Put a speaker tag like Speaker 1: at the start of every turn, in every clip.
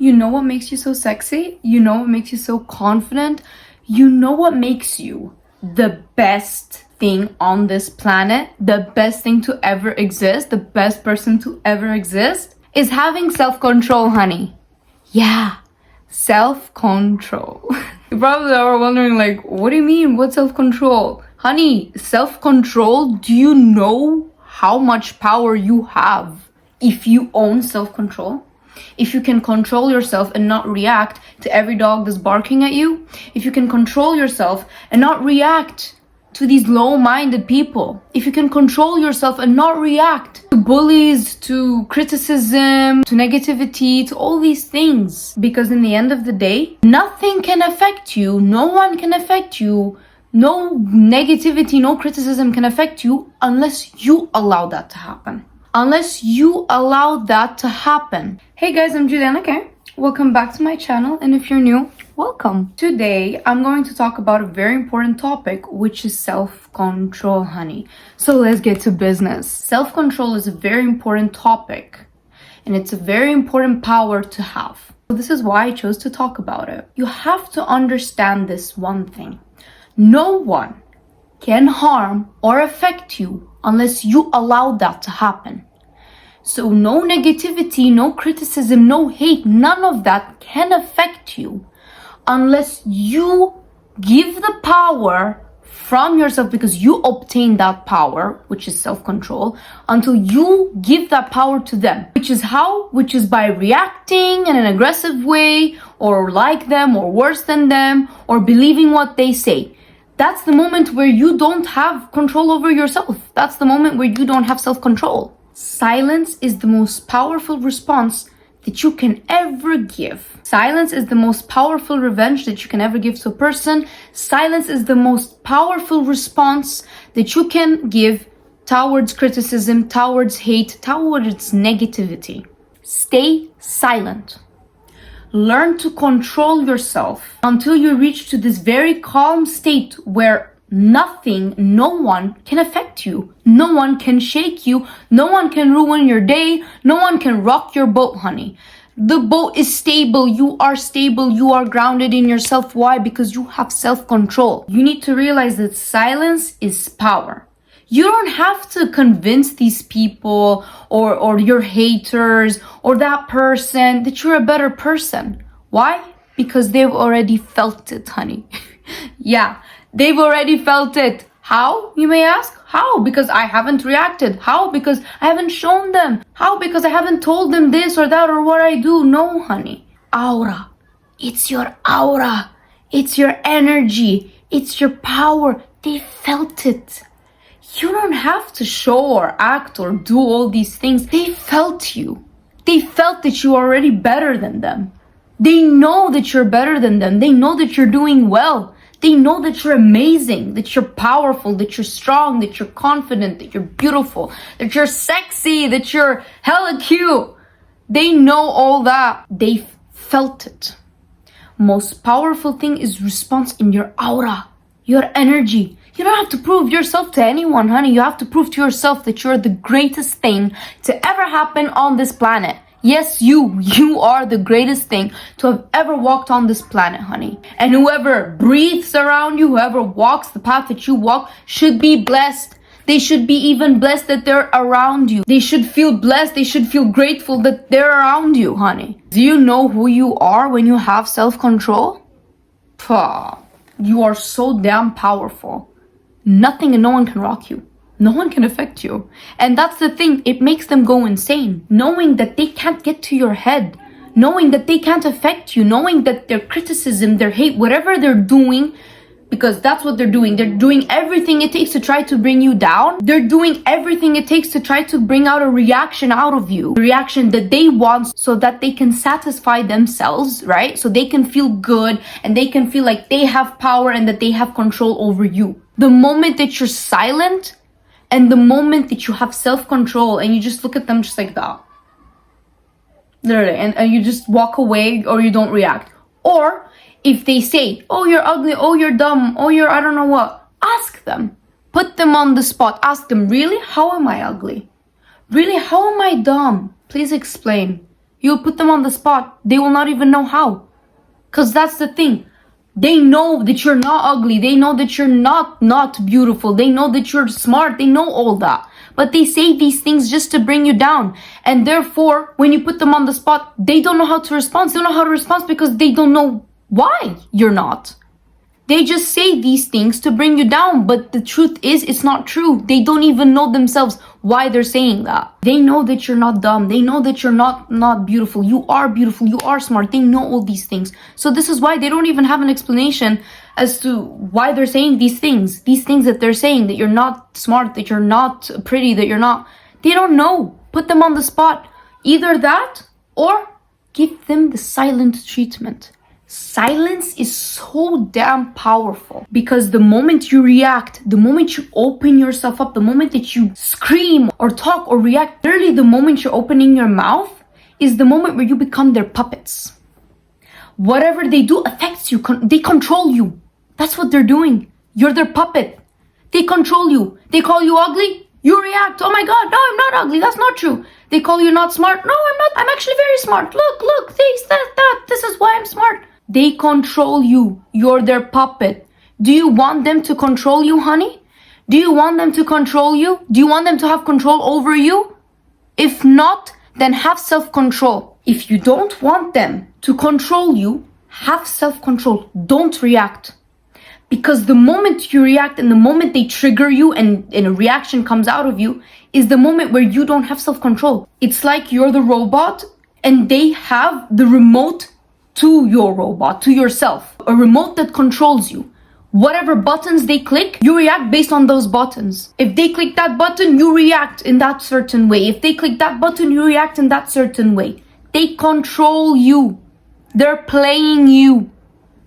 Speaker 1: You know what makes you so sexy? You know what makes you so confident? You know what makes you the best thing on this planet, the best thing to ever exist, the best person to ever exist? Is having self-control, honey. Yeah, self-control. You probably are wondering, like, what do you mean? What self-control? Honey, self-control, do you know how much power you have if you own self-control? If you can control yourself and not react to every dog that's barking at you, if you can control yourself and not react to these low-minded people, if you can control yourself and not react to bullies, to criticism, to negativity, to all these things, because in the end of the day, nothing can affect you, no one can affect you, no negativity, no criticism can affect you unless you allow that to happen. Unless you allow that to happen. Hey guys, I'm Juliana, okay? Welcome back to my channel, and if you're new, welcome. Today, I'm going to talk about a very important topic, which is self-control, honey. So let's get to business. Self-control is a very important topic, and it's a very important power to have. So this is why I chose to talk about it. You have to understand this one thing. No one can harm or affect you unless you allow that to happen. So no negativity, no criticism, no hate, none of that can affect you unless you give the power from yourself, because you obtain that power, which is self-control, until you give that power to them. Which is how? Which is by reacting in an aggressive way, or like them, or worse than them, or believing what they say. That's the moment where you don't have control over yourself. That's the moment where you don't have self-control. Silence is the most powerful response that you can ever give. Silence is the most powerful revenge that you can ever give to a person. Silence is the most powerful response that you can give towards criticism, towards hate, towards negativity. Stay silent. Learn to control yourself until you reach to this very calm state where nothing, no one can affect you. No one can shake you. No one can ruin your day. No one can rock your boat, honey. The boat is stable. You are stable. You are grounded in yourself. Why? Because you have self-control. You need to realize that silence is power. You don't have to convince these people or your haters or that person that you're a better person. Why? Because they've already felt it, honey. Yeah, they've already felt it. How, you may ask? How? Because I haven't reacted. How? Because I haven't shown them. How? Because I haven't told them this or that or what I do. No, honey. Aura. It's your aura. It's your energy. It's your power. They felt it. You don't have to show or act or do all these things. They felt you. They felt that you're already better than them. They know that you're better than them. They know that you're doing well. They know that you're amazing, that you're powerful, that you're strong, that you're confident, that you're beautiful, that you're sexy, that you're hella cute. They know all that. They felt it. Most powerful thing is response in your aura, your energy. You don't have to prove yourself to anyone, honey. You have to prove to yourself that you're the greatest thing to ever happen on this planet. Yes, you are the greatest thing to have ever walked on this planet, honey. And whoever breathes around you, whoever walks the path that you walk, should be blessed. They should be even blessed that they're around you. They should feel blessed. They should feel grateful that they're around you, honey. Do you know who you are when you have self-control? You are so damn powerful. Nothing and no one can rock you. No one can affect you. And that's the thing. It makes them go insane. Knowing that they can't get to your head. Knowing that they can't affect you. Knowing that their criticism, their hate, whatever they're doing, because that's what they're doing. They're doing everything it takes to try to bring you down. They're doing everything it takes to try to bring out a reaction out of you. A reaction that they want so that they can satisfy themselves, right? So they can feel good and they can feel like they have power and that they have control over you. The moment that you're silent and the moment that you have self-control and you just look at them just like that, literally, and you just walk away or you don't react. Or if they say, oh, you're ugly, oh, you're dumb, oh, you're I don't know what, ask them. Put them on the spot. Ask them, really? How am I ugly? Really? How am I dumb? Please explain. You'll put them on the spot. They will not even know how. Because that's the thing. They know that you're not ugly. They know that you're not beautiful. They know that you're smart. They know all that. But they say these things just to bring you down. And therefore, when you put them on the spot, they don't know how to respond. They don't know how to respond because they don't know why you're not. They just say these things to bring you down, but the truth is it's not true. They don't even know themselves why they're saying that. They know that you're not dumb. They know that you're not beautiful. You are beautiful. You are smart. They know all these things. So this is why they don't even have an explanation as to why they're saying these things. These things that they're saying, that you're not smart, that you're not pretty, that you're not... They don't know. Put them on the spot. Either that or give them the silent treatment. Silence is so damn powerful because the moment you react, the moment you open yourself up, the moment that you scream or talk or react, literally the moment you're opening your mouth is the moment where you become their puppets. Whatever they do affects you. They control you. That's what they're doing. You're their puppet. They control you. They call you ugly. You react. Oh my God, no, I'm not ugly. That's not true. They call you not smart. No, I'm not. I'm actually very smart. Look, this, that. This is why I'm smart. They control you. You're their puppet. Do you want them to control you, honey? Do you want them to control you? Do you want them to have control over you? If not, then have self-control. If you don't want them to control you, have self-control. Don't react. Because the moment you react and the moment they trigger you and a reaction comes out of you is the moment where you don't have self-control. It's like you're the robot and they have the remote to your robot, to yourself. A remote that controls you. Whatever buttons they click, you react based on those buttons. If they click that button, you react in that certain way. If they click that button, you react in that certain way. They control you. They're playing you.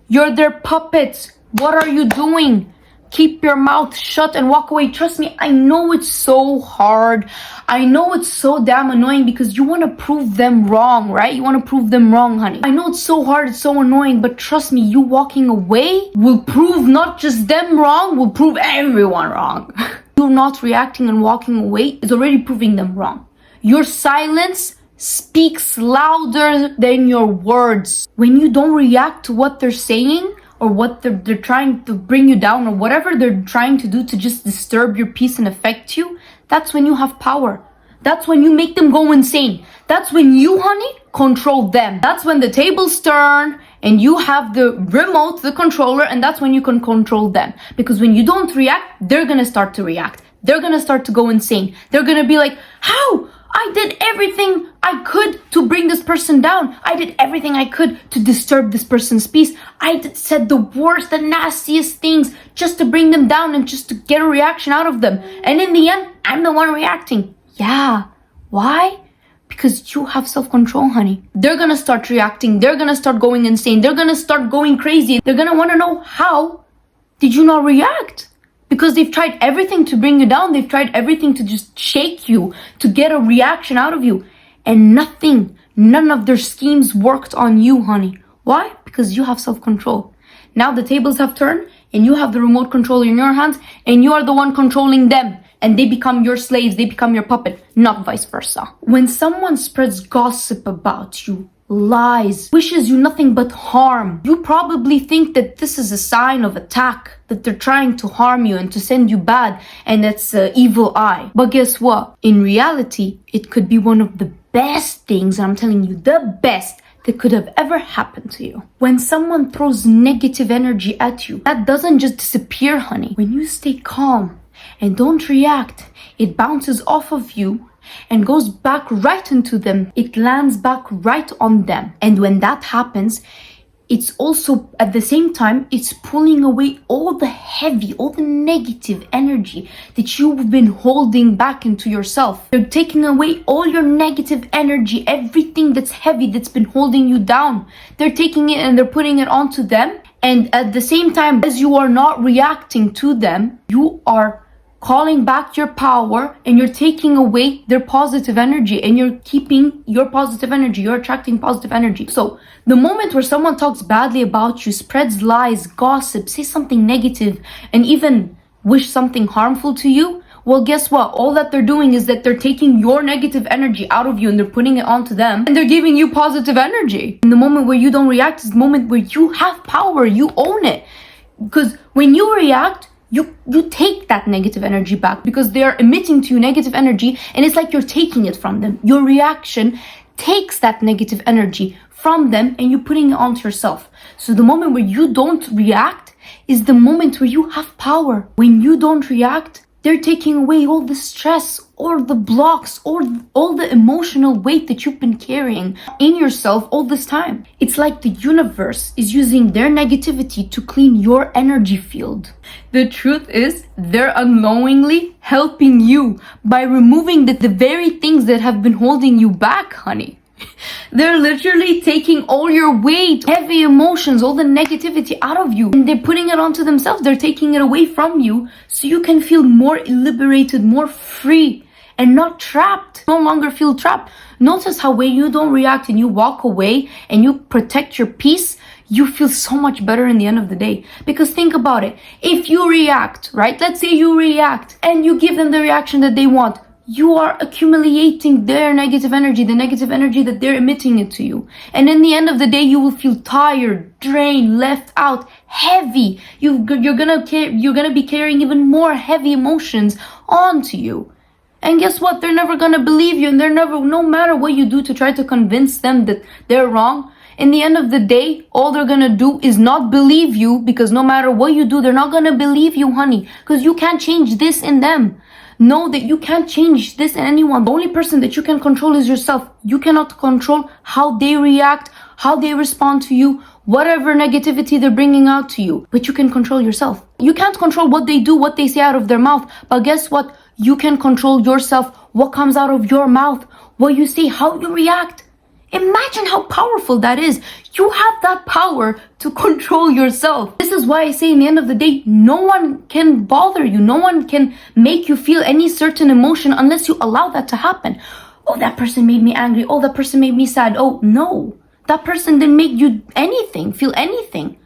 Speaker 1: You're their puppets. What are you doing? Keep your mouth shut and walk away. Trust me, I know it's so hard. I know it's so damn annoying because you want to prove them wrong, right? You want to prove them wrong, honey. I know it's so hard, it's so annoying, but trust me, you walking away will prove not just them wrong, will prove everyone wrong. You not reacting and walking away is already proving them wrong. Your silence speaks louder than your words. When you don't react to what they're saying, or what they're trying to bring you down, or whatever they're trying to do to just disturb your peace and affect you, that's when you have power. That's when you make them go insane. That's when you, honey, control them. That's when the tables turn and you have the remote, the controller, and that's when you can control them. Because when you don't react, they're gonna start to react. They're gonna start to go insane. They're gonna be like, how? I did everything I could to bring this person down. I did everything I could to disturb this person's peace. Said the worst, the nastiest things just to bring them down and just to get a reaction out of them. And in the end, I'm the one reacting. Yeah. Why? Because you have self-control, honey. They're gonna start reacting. They're gonna start going insane. They're gonna start going crazy. They're gonna want to know, how did you not react? Because they've tried everything to bring you down. They've tried everything to just shake you, to get a reaction out of you. And none of their schemes worked on you, honey. Why? Because you have self-control. Now the tables have turned and you have the remote control in your hands and you are the one controlling them. And they become your slaves, they become your puppet, not vice versa. When someone spreads gossip about you, lies, wishes you nothing but harm, you probably think that this is a sign of attack, that they're trying to harm you and to send you bad, and that's an evil eye. But guess what? In reality, it could be one of the best things, and I'm telling you, the best that could have ever happened to you. When someone throws negative energy at you, that doesn't just disappear, honey. When you stay calm and don't react, it bounces off of you and goes back right into them. It lands back right on them. And when that happens, it's also at the same time, it's pulling away all the heavy, all the negative energy that you've been holding back into yourself. They're taking away all your negative energy, everything that's heavy, that's been holding you down. They're taking it and they're putting it onto them. And at the same time, as you are not reacting to them, you are calling back your power and you're taking away their positive energy and you're keeping your positive energy. You're attracting positive energy. So the moment where someone talks badly about you, spreads lies, gossip, says something negative, and even wish something harmful to you, Well, guess what? All that they're doing is that they're taking your negative energy out of you and they're putting it onto them and they're giving you positive energy. And the moment where you don't react is the moment where you have power, you own it. Because when you react, you take that negative energy back because they are emitting to you negative energy and it's like you're taking it from them. Your reaction takes that negative energy from them and you're putting it onto yourself. So the moment where you don't react is the moment where you have power. When you don't react, they're taking away all the stress or the blocks or all the emotional weight that you've been carrying in yourself all this time. It's like the universe is using their negativity to clean your energy field. The truth is, they're unknowingly helping you by removing the very things that have been holding you back, honey. They're literally taking all your weight, heavy emotions, all the negativity out of you and they're putting it onto themselves. They're taking it away from you so you can feel more liberated, more free and not trapped. No longer feel trapped. Notice how when you don't react and you walk away and you protect your peace, you feel so much better in the end of the day. Because think about it. If you react, right? Let's say you react and you give them the reaction that they want. You are accumulating their negative energy, the negative energy that they're emitting it to you. And in the end of the day, you will feel tired, drained, left out, heavy. You're gonna be carrying even more heavy emotions onto you. And guess what? They're never gonna believe you, and no matter what you do to try to convince them that they're wrong, in the end of the day, all they're gonna do is not believe you, because no matter what you do, they're not gonna believe you, honey, because you can't change this in them. Know that you can't change this in anyone. The only person that you can control is yourself. You cannot control how they react, how they respond to you, whatever negativity they're bringing out to you. But you can control yourself. You can't control what they do, what they say out of their mouth. But guess what? You can control yourself, what comes out of your mouth, what you say, how you react. Imagine how powerful that is. You have that power to control yourself. This is why I say in the end of the day, no one can bother you. No one can make you feel any certain emotion unless you allow that to happen. Oh, that person made me angry. Oh, that person made me sad. Oh, no. That person didn't make you feel anything.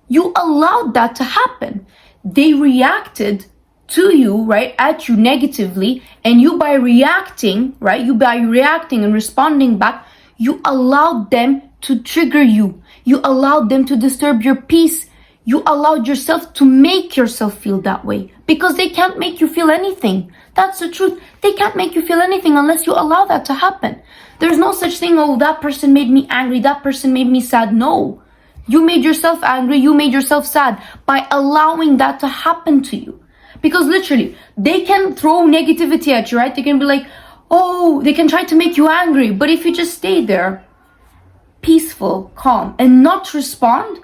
Speaker 1: You allowed that to happen. They reacted to you, right, at you negatively, and you by reacting and responding back, you allowed them to trigger you. You allowed them to disturb your peace. You allowed yourself to make yourself feel that way because they can't make you feel anything. That's the truth. They can't make you feel anything unless you allow that to happen. There's no such thing, oh, that person made me angry, that person made me sad. No. You made yourself angry, you made yourself sad by allowing that to happen to you. Because literally, they can throw negativity at you, right? They can be like, oh, they can try to make you angry. But if you just stay there, peaceful, calm, and not respond,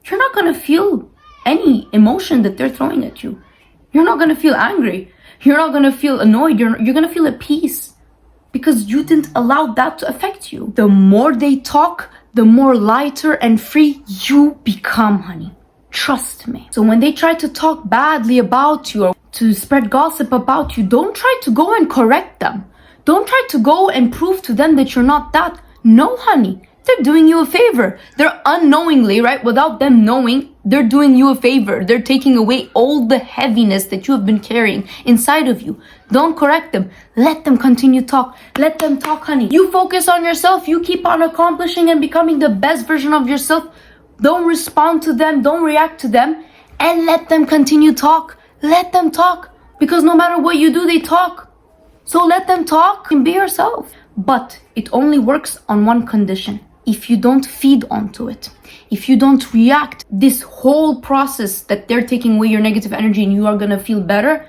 Speaker 1: you're not going to feel any emotion that they're throwing at you. You're not going to feel angry. You're not going to feel annoyed. You're going to feel at peace because you didn't allow that to affect you. The more they talk, the more lighter and free you become, honey. Trust me. So when they try to talk badly about you or to spread gossip about you, don't try to go and correct them. Don't try to go and prove to them that you're not that. No, honey. They're doing you a favor. They're unknowingly, right? Without them knowing, they're doing you a favor. They're taking away all the heaviness that you have been carrying inside of you. Don't correct them. Let them continue talk. Let them talk, honey. You focus on yourself. You keep on accomplishing and becoming the best version of yourself. Don't respond to them. Don't react to them. And let them continue talk. Let them talk. Because no matter what you do, they talk. So let them talk and be yourself. But it only works on one condition. If you don't feed onto it, if you don't react, this whole process that they're taking away your negative energy and you are going to feel better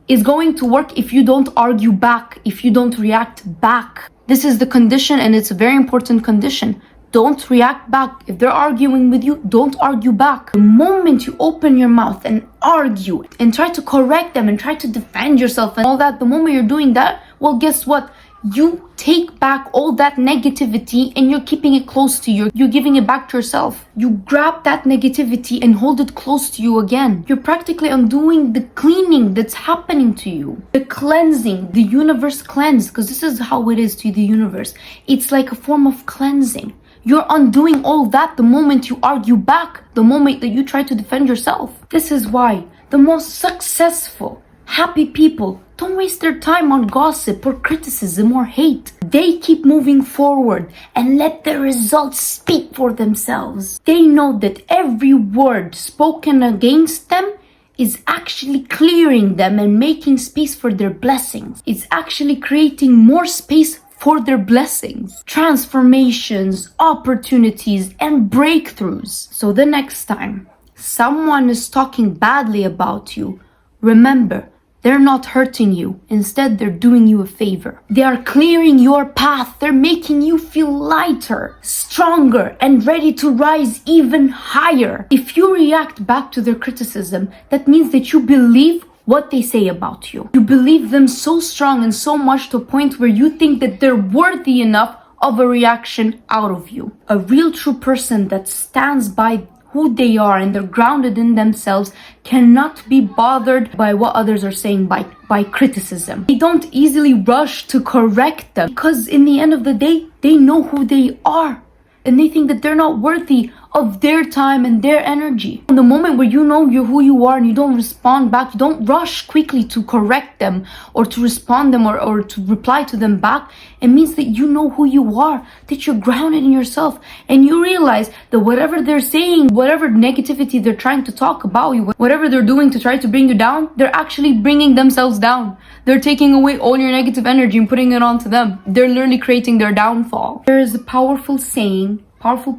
Speaker 1: is going to work if you don't argue back, if you don't react back. This is the condition, and it's a very important condition. Don't react back. If they're arguing with you, don't argue back. The moment you open your mouth and argue and try to correct them and try to defend yourself and all that, the moment you're doing that, well, guess what? You take back all that negativity and you're keeping it close to you. You're giving it back to yourself. You grab that negativity and hold it close to you again. You're practically undoing the cleaning that's happening to you. The cleansing, the universe cleanse, because this is how it is to the universe. It's like a form of cleansing. You're undoing all that the moment you argue back, the moment that you try to defend yourself. This is why the most successful, Happy people don't waste their time on gossip or criticism or hate. They keep moving forward and let the results speak for themselves. They know that every word spoken against them is actually clearing them and making space for their blessings. It's actually creating more space for their blessings, transformations, opportunities, and breakthroughs. So the next time someone is talking badly about you, remember, they're not hurting you. Instead, they're doing you a favor. They are clearing your path. They're making you feel lighter, stronger, and ready to rise even higher. If you react back to their criticism, that means that you believe what they say about you. You believe them so strong and so much to a point where you think that they're worthy enough of a reaction out of you. A real true person that stands by who they are and they're grounded in themselves cannot be bothered by what others are saying by criticism. They don't easily rush to correct them because in the end of the day, they know who they are and they think that they're not worthy of their time and their energy. In the moment where you know who you are and you don't respond back, you don't rush quickly to correct them or to respond them or to reply to them back, it means that you know who you are, that you're grounded in yourself, and you realize that whatever they're saying, whatever negativity they're trying to talk about you, whatever they're doing to try to bring you down, they're actually bringing themselves down. They're taking away all your negative energy and putting it onto them. They're literally creating their downfall. There is a powerful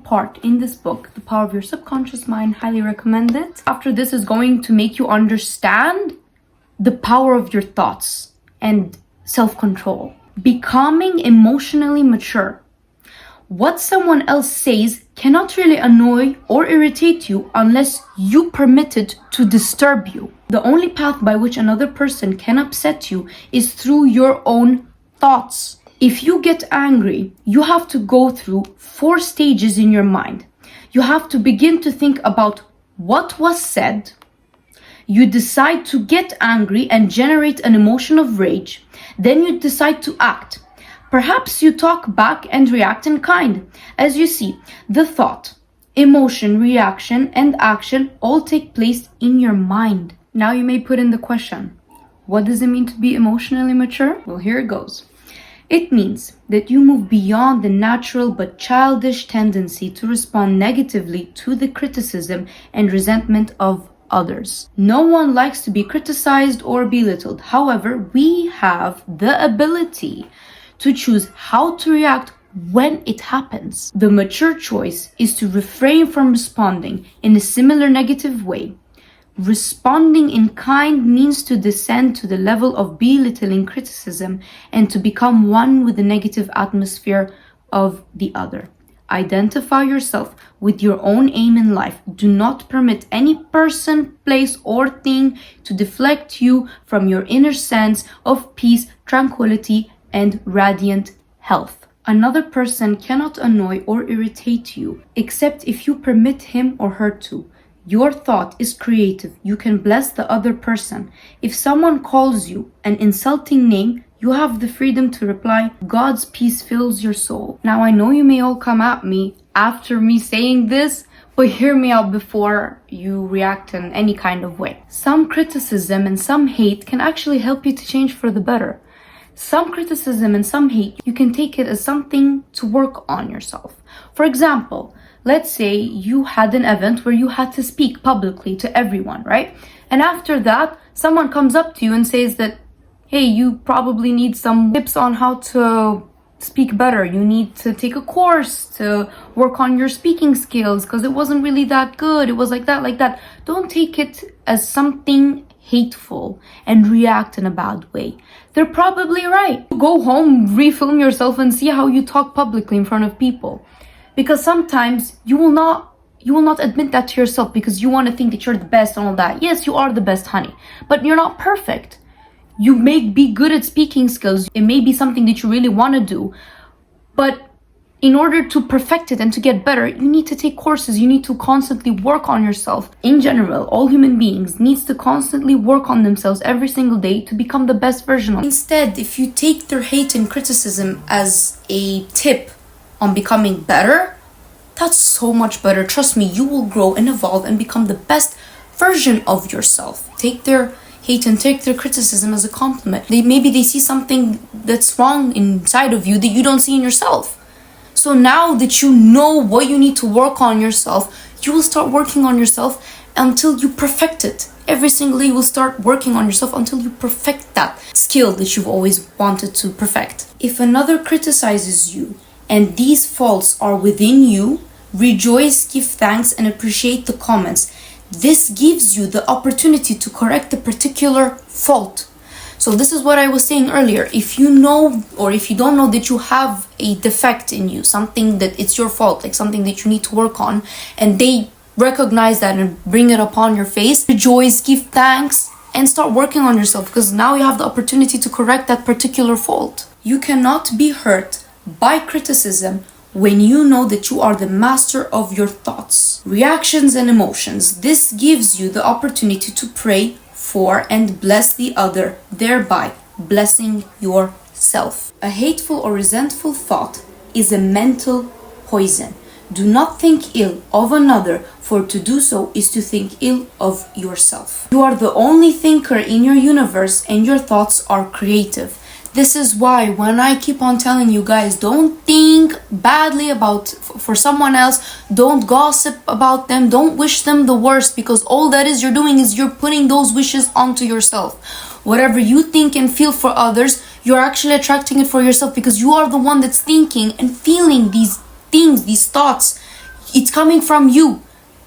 Speaker 1: part in this book, The Power of Your Subconscious Mind. Highly recommend it. After this is going to make you understand the power of your thoughts and self-control. Becoming emotionally mature. What someone else says cannot really annoy or irritate you unless you permit it to disturb you. The only path by which another person can upset you is through your own thoughts. If you get angry, you have to go through 4 stages in your mind. You have to begin to think about what was said. You decide to get angry and generate an emotion of rage. Then you decide to act. Perhaps you talk back and react in kind. As you see, the thought, emotion, reaction, and action all take place in your mind. Now you may put in the question, what does it mean to be emotionally mature? Well, here it goes. It means that you move beyond the natural but childish tendency to respond negatively to the criticism and resentment of others. No one likes to be criticized or belittled. However, we have the ability to choose how to react when it happens. The mature choice is to refrain from responding in a similar negative way. Responding in kind means to descend to the level of belittling criticism and to become one with the negative atmosphere of the other. Identify yourself with your own aim in life. Do not permit any person, place, or thing to deflect you from your inner sense of peace, tranquility, and radiant health. Another person cannot annoy or irritate you except if you permit him or her to. Your thought is creative. You can bless the other person. If someone calls you an insulting name, you have the freedom to reply, God's peace fills your soul. Now I know you may all come at me after me saying this, but hear me out before you react in any kind of way. Some criticism and some hate can actually help you to change for the better. Some criticism and some hate, you can take it as something to work on yourself. For example, let's say you had an event where you had to speak publicly to everyone, right? And after that, someone comes up to you and says that, hey, you probably need some tips on how to speak better. You need to take a course to work on your speaking skills because it wasn't really that good. It was like that. Don't take it as something hateful and react in a bad way. They're probably right. Go home, refilm yourself and see how you talk publicly in front of people. Because sometimes you will not admit that to yourself because you want to think that you're the best and all that. Yes, you are the best, honey, but you're not perfect. You may be good at speaking skills. It may be something that you really want to do, but in order to perfect it and to get better, you need to take courses. You need to constantly work on yourself. In general, all human beings needs to constantly work on themselves every single day to become the best version of them. Instead, if you take their hate and criticism as a tip on becoming better, that's so much better. Trust me, you will grow and evolve and become the best version of yourself. Take their hate and take their criticism as a compliment. Maybe they see something that's wrong inside of you that you don't see in yourself. So now that you know what you need to work on yourself, you will start working on yourself until you perfect it. Every single day you will start working on yourself until you perfect that skill that you've always wanted to perfect. If another criticizes you and these faults are within you, rejoice, give thanks, and appreciate the comments. This gives you the opportunity to correct the particular fault. So this is what I was saying earlier. If you know, or if you don't know that you have a defect in you, something that it's your fault, like something that you need to work on, and they recognize that and bring it upon your face, rejoice, give thanks, and start working on yourself, because now you have the opportunity to correct that particular fault. You cannot be hurt by criticism when you know that you are the master of your thoughts, reactions, and emotions. This gives you the opportunity to pray for and bless the other, thereby blessing yourself. A hateful or resentful thought is a mental poison. Do not think ill of another, for to do so is to think ill of yourself. You are the only thinker in your universe, and your thoughts are creative. This is why when I keep on telling you guys, don't think badly for someone else, don't gossip about them, don't wish them the worst, because all that is you're doing is you're putting those wishes onto yourself. Whatever you think and feel for others, you're actually attracting it for yourself, because you are the one that's thinking and feeling these things, these thoughts. It's coming from you.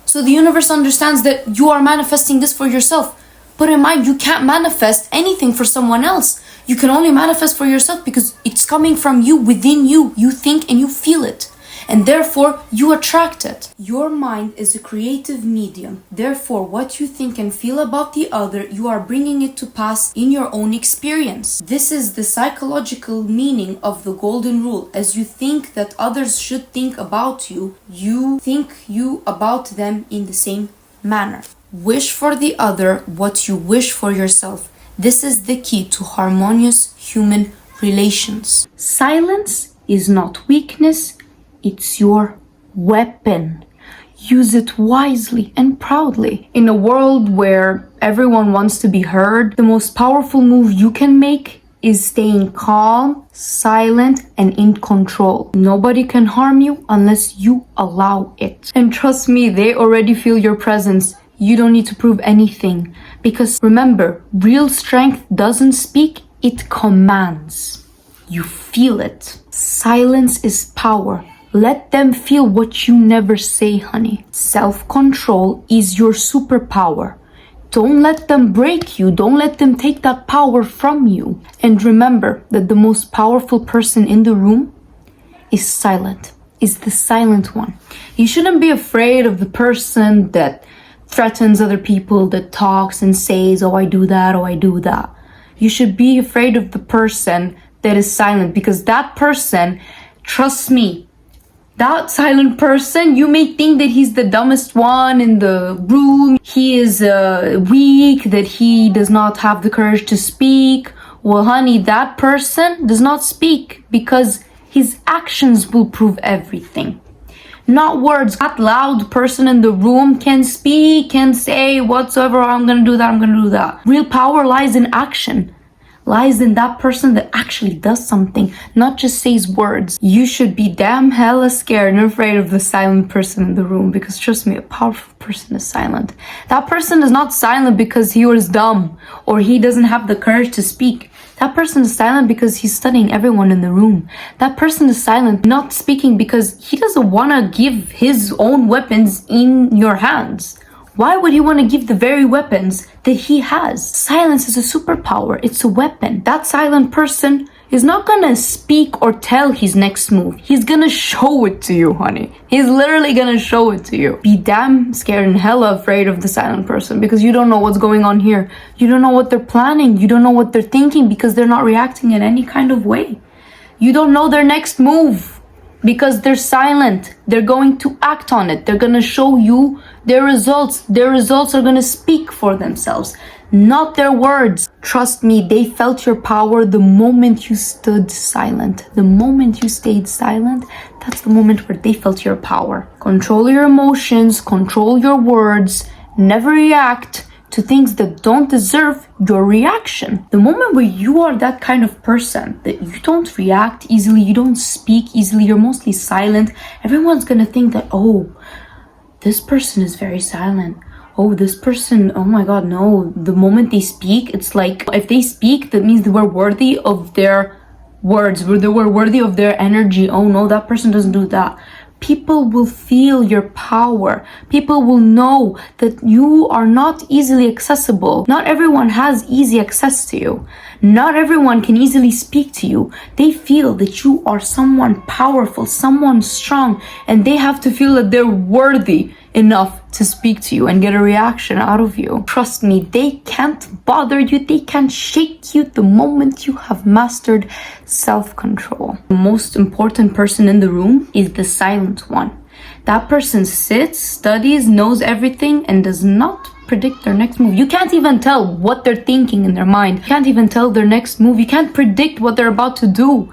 Speaker 1: So the universe understands that you are manifesting this for yourself. But in mind, you can't manifest anything for someone else. You can only manifest for yourself because it's coming from you, within you. You think and you feel it. And therefore, you attract it. Your mind is a creative medium. Therefore, what you think and feel about the other, you are bringing it to pass in your own experience. This is the psychological meaning of the golden rule. As you think that others should think about you, you think you about them in the same manner. Wish for the other what you wish for yourself. This is the key to harmonious human relations. Silence is not weakness, it's your weapon. Use it wisely and proudly. In a world where everyone wants to be heard, the most powerful move you can make is staying calm, silent, and in control. Nobody can harm you unless you allow it. And trust me, they already feel your presence. You don't need to prove anything. Because remember, real strength doesn't speak, it commands. You feel it. Silence is power. Let them feel what you never say, honey. Self-control is your superpower. Don't let them break you. Don't let them take that power from you. And remember that the most powerful person in the room is silent, is the silent one. You shouldn't be afraid of the person that threatens other people, that talks and says, oh, I do that, oh, I do that. You should be afraid of the person that is silent, because that person, trust me, that silent person, you may think that he's the dumbest one in the room, he is weak, that he does not have the courage to speak. Well, honey, that person does not speak because his actions will prove everything. Not words. That loud person in the room can speak, can say whatsoever, I'm gonna do that, I'm gonna do that. Real power lies in action. Lies in that person that actually does something, not just says words. You should be damn hella scared and afraid of the silent person in the room, because trust me, a powerful person is silent. That person is not silent because he was dumb or he doesn't have the courage to speak. That person is silent because he's studying everyone in the room. That person is silent, not speaking because he doesn't want to give his own weapons in your hands. Why would he want to give the very weapons that he has? Silence is a superpower. It's a weapon. That silent person is not gonna speak or tell his next move. He's gonna show it to you, honey. He's literally gonna show it to you. Be damn scared and hella afraid of the silent person, because you don't know what's going on here. You don't know what they're planning. You don't know what they're thinking, because they're not reacting in any kind of way. You don't know their next move because they're silent. They're going to act on it. They're gonna show you their results. Their results are gonna speak for themselves, not their words. Trust me, they felt your power the moment you stood silent. The moment you stayed silent, that's the moment where they felt your power. Control your emotions, control your words, never react. to things that don't deserve your reaction. The moment where you are that kind of person that you don't react easily, you don't speak easily, you're mostly silent, everyone's gonna think that, oh, this person is very silent. Oh, this person, oh my God, no. The moment they speak, it's like, if they speak, that means they were worthy of their words, they were worthy of their energy. Oh no, that person doesn't do that. People will feel your power. People will know that you are not easily accessible. Not everyone has easy access to you. Not everyone can easily speak to you. They feel that you are someone powerful, someone strong, and they have to feel that they're worthy enough to speak to you and get a reaction out of you. Trust me, they can't bother you, they can't shake you the moment you have mastered self-control. The most important person in the room is the silent one. That person sits, studies, knows everything, and does not predict their next move. You can't even tell what they're thinking in their mind. You can't even tell their next move. You can't predict what they're about to do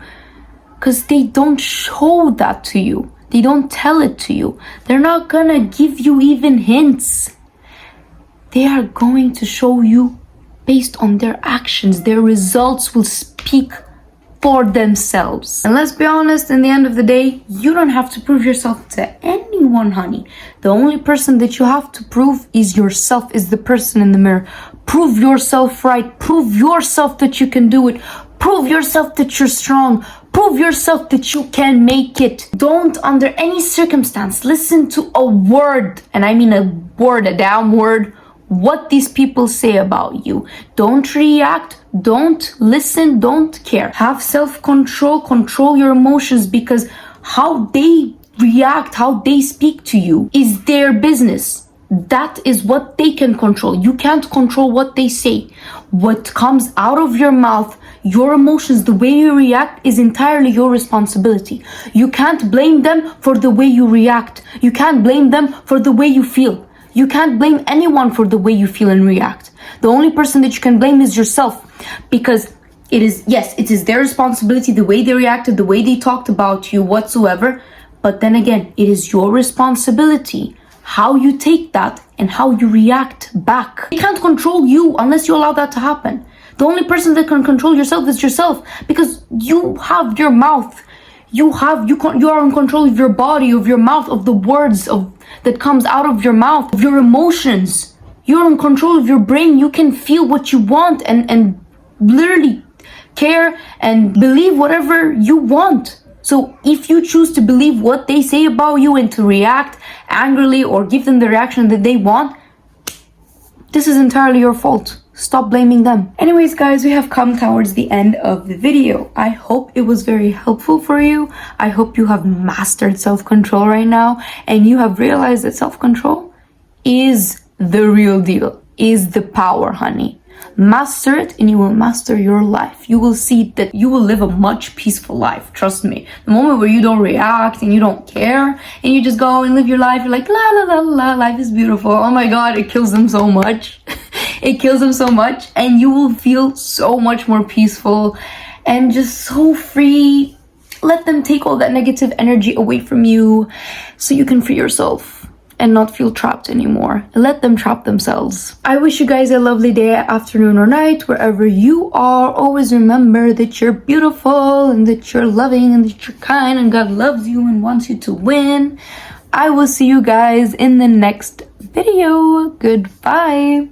Speaker 1: because they don't show that to you. They don't tell it to you. They're not gonna give you even hints. They are going to show you based on their actions. Their results will speak for themselves. And let's be honest, in the end of the day, you don't have to prove yourself to anyone, honey. The only person that you have to prove is yourself, is the person in the mirror. Prove yourself right. Prove yourself that you can do it. Prove yourself that you're strong. Prove yourself that you can make it. Don't, under any circumstance, listen to a word, and I mean a word, a damn word, what these people say about you. Don't react, don't listen, don't care. Have self-control, control your emotions, because how they react, how they speak to you is their business. That is what they can control. You can't control what they say. What comes out of your mouth, your emotions, the way you react is entirely your responsibility. You can't blame them for the way you react. You can't blame them for the way you feel. You can't blame anyone for the way you feel and react. The only person that you can blame is yourself, because it is their responsibility, the way they reacted, the way they talked about you, whatsoever. But then again, it is your responsibility how you take that and how you react back. They can't control you unless you allow that to happen. The only person that can control yourself is yourself, because you have your mouth. You are in control of your body, of your mouth, of the words that comes out of your mouth, of your emotions. You're in control of your brain. You can feel what you want and literally care and believe whatever you want. So if you choose to believe what they say about you and to react angrily or give them the reaction that they want, this is entirely your fault. Stop blaming them. Anyways, guys, we have come towards the end of the video. I hope it was very helpful for you. I hope you have mastered self-control right now and you have realized that self-control is the real deal, is the power, honey. Master it and you will master your life. You will see that you will live a much peaceful life. Trust me. The moment where you don't react and you don't care and you just go and live your life, you're like, la la la la, life is beautiful. Oh my God, it kills them so much. It kills them so much, and you will feel so much more peaceful and just so free. Let them take all that negative energy away from you so you can free yourself and not feel trapped anymore. Let them trap themselves. I wish you guys a lovely day, afternoon or night, wherever you are. Always remember that you're beautiful and that you're loving and that you're kind and God loves you and wants you to win. I will see you guys in the next video. Goodbye.